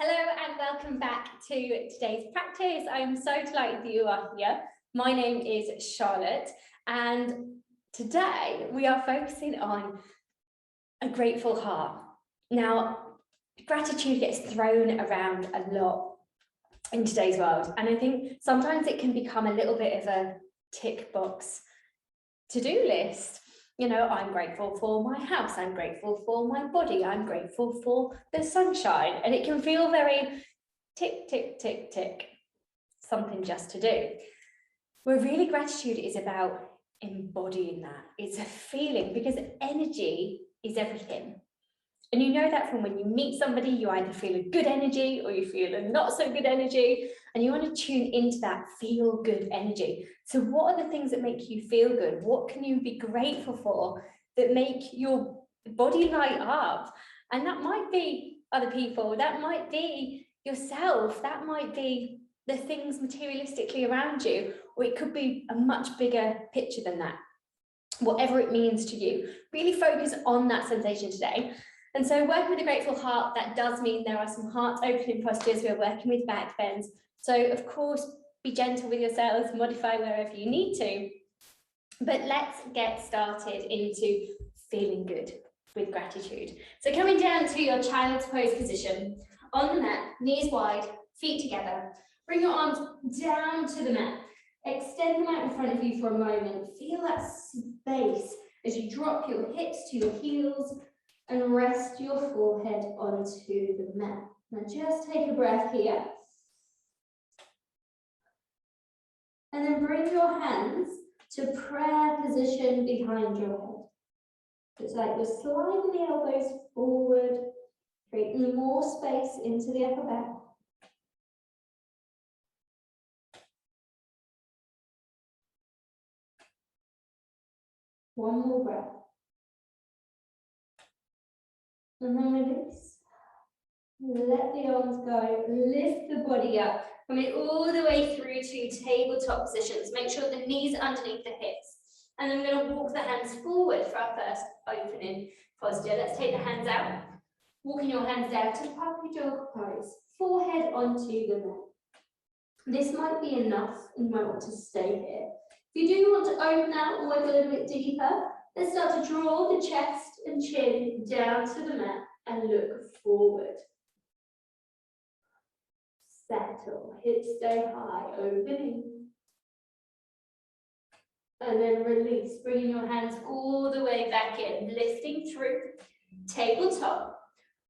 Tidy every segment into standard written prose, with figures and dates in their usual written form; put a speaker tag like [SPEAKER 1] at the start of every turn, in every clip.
[SPEAKER 1] Hello and welcome back to today's practice. I'm so delighted that you are here. My name is Charlotte and today we are focusing on a grateful heart. Now, gratitude gets thrown around a lot in today's world, and I think sometimes it can become a little bit of a tick box to-do list. You know, I'm grateful for my house, I'm grateful for my body, I'm grateful for the sunshine, and it can feel very tick, tick, tick, tick, something just to do. Where really gratitude is about embodying that. It's a feeling, because energy is everything. And you know that from when you meet somebody, you either feel a good energy or you feel a not so good energy, and you want to tune into that feel good energy. So what are the things that make you feel good? What can you be grateful for that make your body light up? And that might be other people, that might be yourself, that might be the things materialistically around you, or it could be a much bigger picture than that. Whatever it means to you, really focus on that sensation today. And so working with a grateful heart, that does mean there are some heart opening postures. We're working with back bends. So of course, be gentle with yourselves, modify wherever you need to. But let's get started into feeling good with gratitude. So coming down to your child's pose position, on the mat, knees wide, feet together. Bring your arms down to the mat. Extend them out in front of you for a moment. Feel that space as you drop your hips to your heels and rest your forehead onto the mat. Now just take a breath here. And then bring your hands to prayer position behind your head. It's like you're sliding the elbows forward, creating more space into the upper back. One more breath. And then release. Let the arms go, lift the body up, coming all the way through to tabletop positions. Make sure the knees are underneath the hips. And then we're going to walk the hands forward for our first opening posture. Let's take the hands out. Walking your hands down to puppy dog pose. Forehead onto the mat. This might be enough, and you might want to stay here. If you do want to open out and work a little bit deeper, let's start to draw the chest and chin down to the mat and look forward. Settle, hips stay high, opening. And then release, bringing your hands all the way back in, lifting through, tabletop.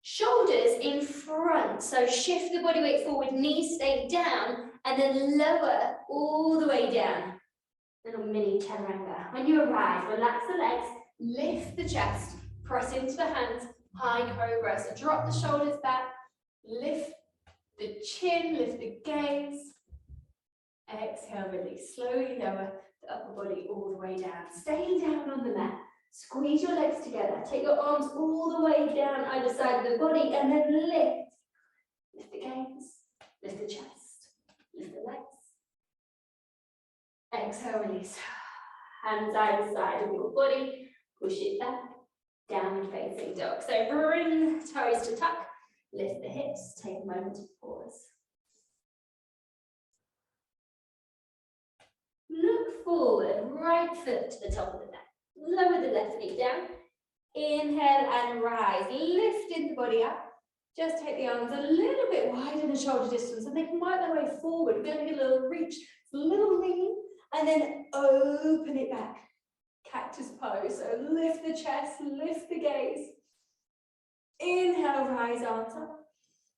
[SPEAKER 1] Shoulders in front, so shift the body weight forward, knees stay down, and then lower all the way down. Little mini chaturanga. When you arrive, relax the legs, lift the chest, press into the hands, high cobra. So drop the shoulders back, lift the chin, lift the gaze. Exhale, release. Slowly lower the upper body all the way down. Staying down on the mat. Squeeze your legs together. Take your arms all the way down either side of the body and then lift. Lift the gaze, lift the chest, lift the legs. Exhale, release. Hands either side of your body. Push it back. Downward facing dog. So bring toes to tuck. Lift the hips. Take a moment to pause. Look forward. Right foot to the top of the mat. Lower the left knee down. Inhale and rise. Lifting the body up. Just take the arms a little bit wider than shoulder distance and they can work their way forward. We're going to get a little reach, a little lean, and then open it back. Cactus pose. So lift the chest, lift the gaze. Inhale, rise, arms up.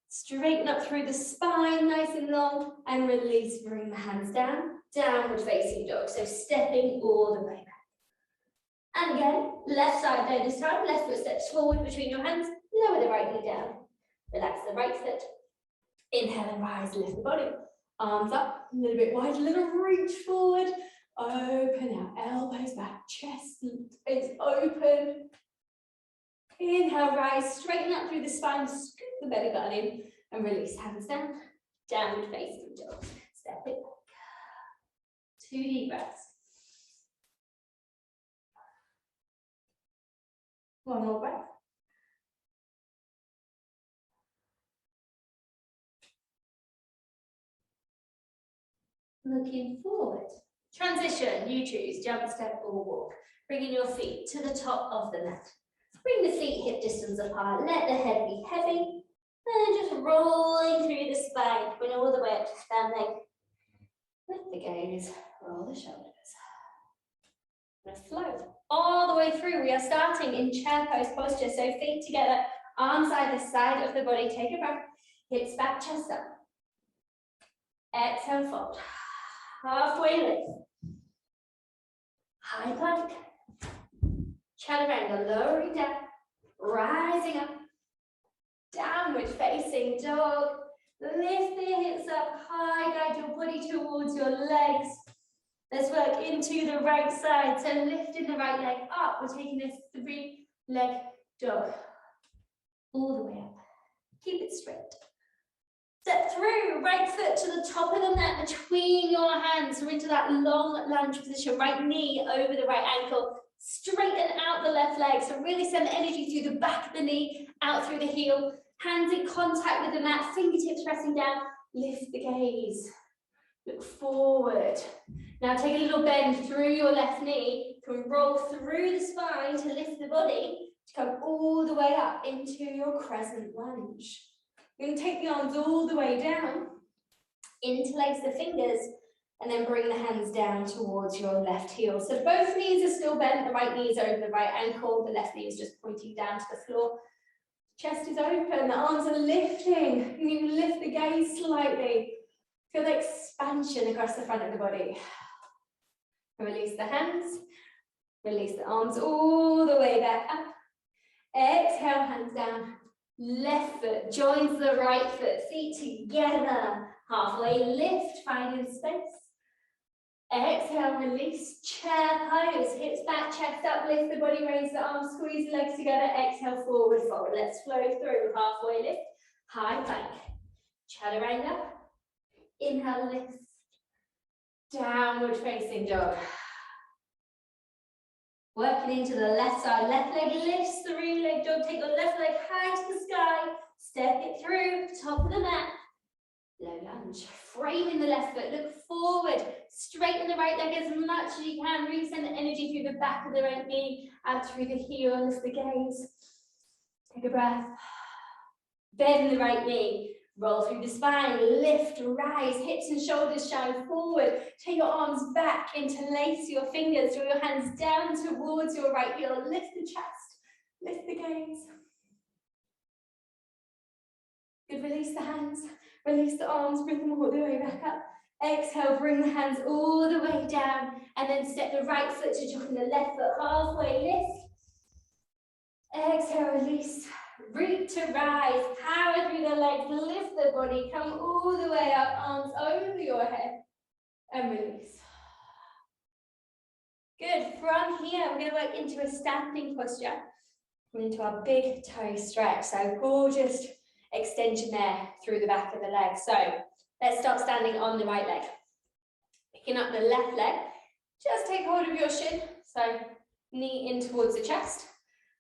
[SPEAKER 1] Straighten up through the spine, nice and long, and release. Bring the hands down. Downward facing dog. So stepping all the way back. And again, left side there this time. Left foot steps forward between your hands. Lower the right knee down. Relax the right foot. Inhale and rise. Lift the body. Arms up. A little bit wide. A little reach forward. Open out. Elbows back. Chest is open. Inhale, rise. Straighten up through the spine. Scoop the belly button in. And release. Hands down. Downward facing dog. Step it back. 2 deep breaths. One more breath. looking forward. Transition, you choose, jump, step or walk. Bringing your feet to the top of the mat. Bring the feet hip distance apart, let the head be heavy, and just rolling through the spine, bring all the way up to standing. Lift the gaze, roll the shoulders. And float all the way through. We are starting in chair pose posture, so feet together, arms either side of the body. Take a breath, hips back, chest up. Exhale, fold. Halfway lift. High plank. Chaturanga, lowering down, rising up. Downward facing dog. Lift the hips up high, guide your body towards your legs. Let's work into the right side. So lifting the right leg up. We're taking this 3-leg dog. All the way up. Keep it straight. Step through, right foot to the top of the mat between your hands. So into that long lunge position. Right knee over the right ankle. Straighten out the left leg. So really send the energy through the back of the knee, out through the heel. Hands in contact with the mat, fingertips pressing down. Lift the gaze. Look forward. Now take a little bend through your left knee. You can roll through the spine to lift the body to come all the way up into your crescent lunge. You're going to take the arms all the way down, interlace the fingers, and then bring the hands down towards your left heel. So both knees are still bent, the right knee is over the right ankle, the left knee is just pointing down to the floor. Chest is open, the arms are lifting. You can lift the gaze slightly. Feel the expansion across the front of the body. Release the hands, release the arms all the way back up. Exhale, hands down. Left foot joins the right foot, feet together. Halfway lift, finding space. Exhale, release, chair pose, hips back, chest up, lift the body, raise the arms, squeeze the legs together. Exhale, forward fold. Let's flow through, halfway lift, high plank, chaturanga. Inhale, lift, downward facing dog. Working into the left side, left leg lifts, 3-leg dog. Take your left leg high to the sky, step it through, top of the mat. Low lunge, framing the left foot, look forward, straighten the right leg as much as you can, really send the energy through the back of the right knee, out through the heel, lift the gaze. Take a breath. Bend the right knee, roll through the spine, lift, rise, hips and shoulders shine forward. Take your arms back, interlace your fingers, draw your hands down towards your right heel, lift the chest, lift the gaze. Good, release the hands. Release the arms, bring them all the way back up. Exhale, bring the hands all the way down and then step the right foot to join the left foot, halfway lift. Exhale, release, root to rise, power through the legs, lift the body, come all the way up, arms over your head and release. Good, from here we're going to work into a standing posture, into our big toe stretch, so gorgeous extension there through the back of the leg. So let's start standing on the right leg. Picking up the left leg, just take hold of your shin, so knee in towards the chest,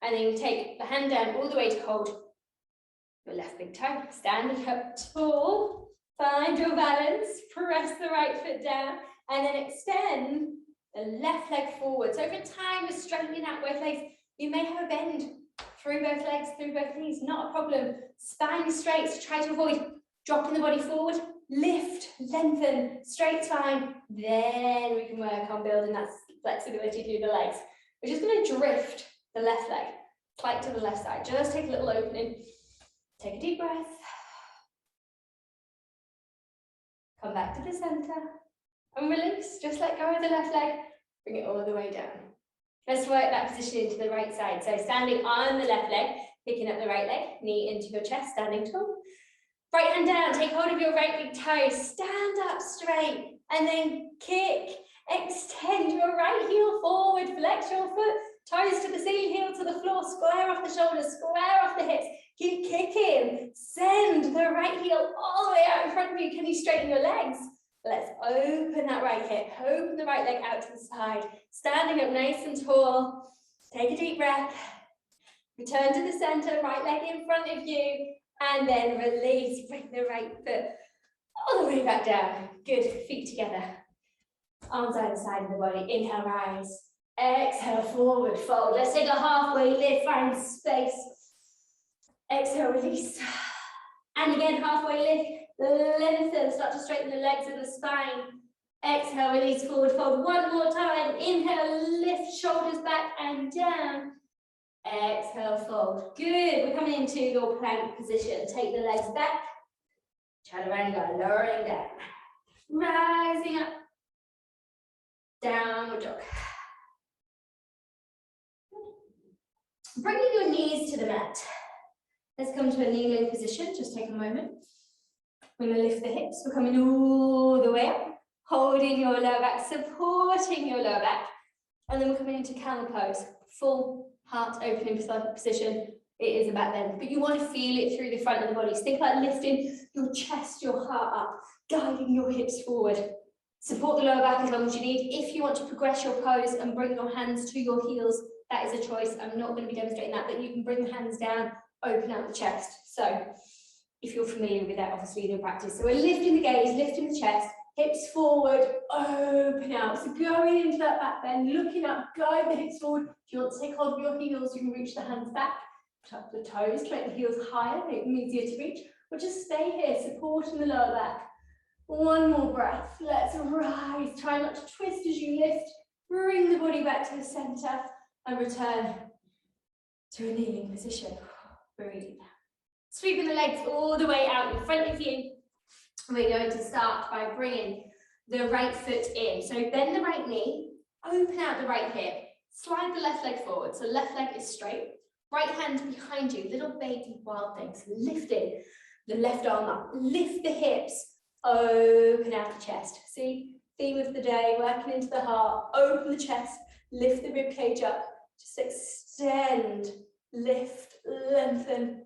[SPEAKER 1] and then take the hand down all the way to hold your left big toe. Standing up tall, find your balance, press the right foot down, and then extend the left leg forward. So over time, we're straightening out both legs. You may have a bend through both legs, through both knees, not a problem. Spine is straight, so try to avoid dropping the body forward. Lift, lengthen, straight spine. Then we can work on building that flexibility through the legs. We're just going to drift the left leg, slight to the left side. Just take a little opening. Take a deep breath. Come back to the center and release. Just let go of the left leg. Bring it all the way down. Let's work that position into the right side. So standing on the left leg, picking up the right leg, knee into your chest, standing tall. Right hand down, take hold of your right big toe, stand up straight, and then kick. Extend your right heel forward, flex your foot, toes to the ceiling, heel to the floor, square off the shoulders, square off the hips. Keep kicking. Send the right heel all the way out in front of you. Can you straighten your legs? Let's open that right hip, open the right leg out to the side. Standing up nice and tall. Take a deep breath. Return to the center, right leg in front of you. And then release, bring the right foot all the way back down. Good, feet together. Arms either side of the body. Inhale, rise. Exhale, forward fold. Let's take a halfway lift, find space. Exhale, release. And again, halfway lift, lengthen, start to straighten the legs and the spine. Exhale, release, forward fold. One more time. Inhale, lift, shoulders back and down. Exhale, fold. Good. We're coming into your plank position. Take the legs back. Chaturanga, lowering down. Rising up. Downward dog. Bringing your knees to the mat. Let's come to a kneeling position. Just take a moment. We're going to lift the hips. We're coming all the way up. Holding your lower back, supporting your lower back. And then we're coming into camel pose. Full heart opening position. It is a back bend. But you want to feel it through the front of the body. So think about lifting your chest, your heart up, guiding your hips forward. Support the lower back as long as you need. If you want to progress your pose and bring your hands to your heels, that is a choice. I'm not going to be demonstrating that, but you can bring the hands down, open out the chest. So if you're familiar with that, obviously in your practice. So we're lifting the gaze, lifting the chest, hips forward, open out. So going into that back bend, looking up, guide the hips forward. If you want to take hold of your heels, you can reach the hands back, tuck the toes to make the heels higher, make them easier to reach, or just stay here, supporting the lower back. One more breath. Let's rise. Try not to twist as you lift. Bring the body back to the center and return to a kneeling position. Breathe. Sweeping the legs all the way out in front of you. We're going to start by bringing the right foot in. So bend the right knee, open out the right hip, slide the left leg forward. So left leg is straight, right hand behind you, little baby wild things. Lifting the left arm up, lift the hips, open out the chest. See, theme of the day, working into the heart, open the chest, lift the rib cage up, just extend, lift, lengthen,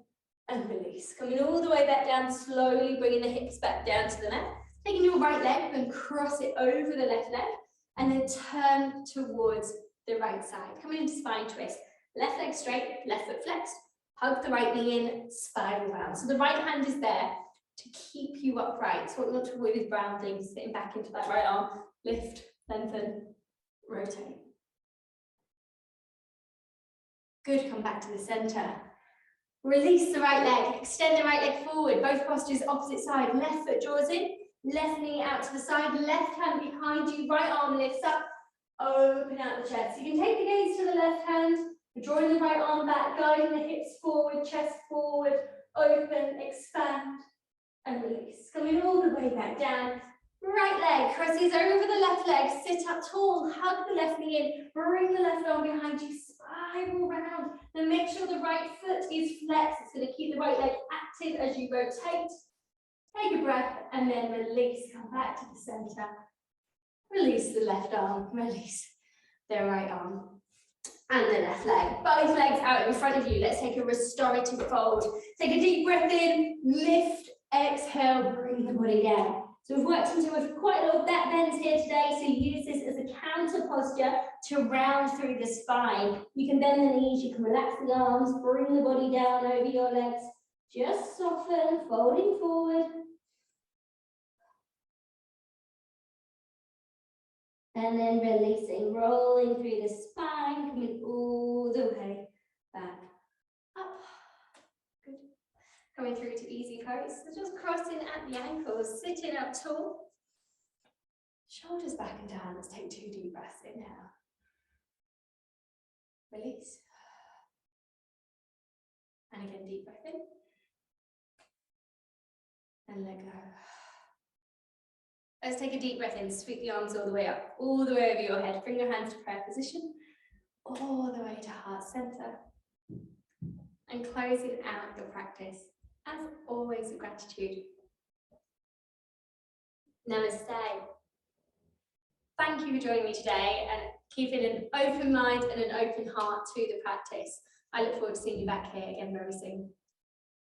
[SPEAKER 1] and release. Coming all the way back down, slowly bringing the hips back down to the mat. Taking your right leg and cross it over the left leg, and then turn towards the right side. Coming into spine twist. Left leg straight, left foot flexed. Hug the right knee in, spiral round. So the right hand is there to keep you upright. So what we want to avoid is rounding, sitting back into that right arm. Lift, lengthen, rotate. Good, come back to the center. Release the right leg, extend the right leg forward, both postures opposite side. Left foot draws in, left knee out to the side, left hand behind you, right arm lifts up, open out the chest. You can take the gaze to the left hand, drawing the right arm back, guiding the hips forward, chest forward, open, expand, and release. Coming all the way back down. Right leg crosses over the left leg, sit up tall, hug the left knee in, bring the left arm behind you, spiral round. Then make sure the right foot is flexed. It's going to keep the right leg active as you rotate. Take a breath and then release. Come back to the center. Release the left arm, release the right arm. And the left leg. Both legs out in front of you. Let's take a restorative fold. Take a deep breath in, lift, exhale, bring the body down. So we've worked into quite a lot of back bends here today, so use this as a counter posture to round through the spine. You can bend the knees, you can relax the arms, bring the body down over your legs. Just soften, folding forward. And then releasing, rolling through the spine, coming all the way back up. Good. Coming through to easy pose. So just crossing at the ankles, sitting up tall. Shoulders back and down. Let's take 2 deep breaths. Inhale. Release. And again, deep breath in. And let go. Let's take a deep breath in. Sweep the arms all the way up, all the way over your head. Bring your hands to prayer position, all the way to heart center. And closing out your practice, as always, with gratitude. Namaste. Thank you for joining me today and keeping an open mind and an open heart to the practice. I look forward to seeing you back here again very soon.